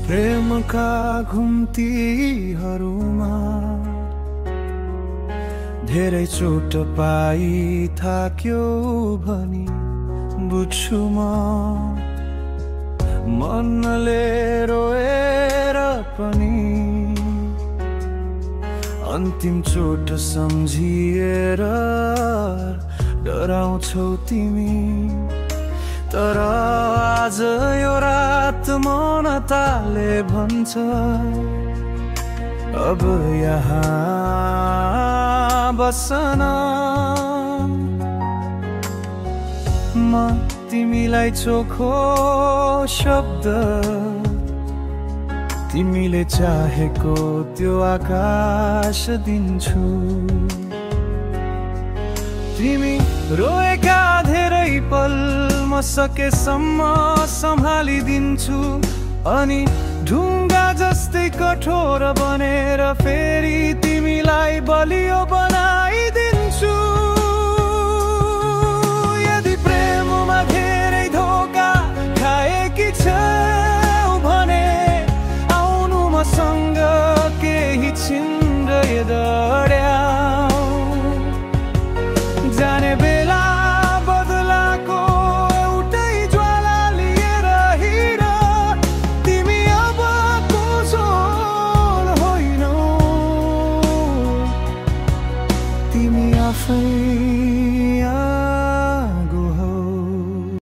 प्रेमका घुम्तीहरूमा धेरै चोट पाई थाक्यो भनी बुझ्छु म मनले रोएर पनि अन्तिम चोट सम्झिएर डराउँछौ तिमी तर आज यो रात मन ताले भन्छ अब यहाँ बसन म तिमीलाई चोखो शब्द तिमीले चाहेको त्यो आकाश दिन्छु तिमी रोएका धेरै पल म सकेसम्म सम्हालिदिन्छु अनि ढुङ्गा जस्तै कठोर बनेर फेरि तिमीलाई बलियो बनाइदिन्छु यदि प्रेममा धेरै धोका खाएकी छौ भने आउनु मसँग केही छिन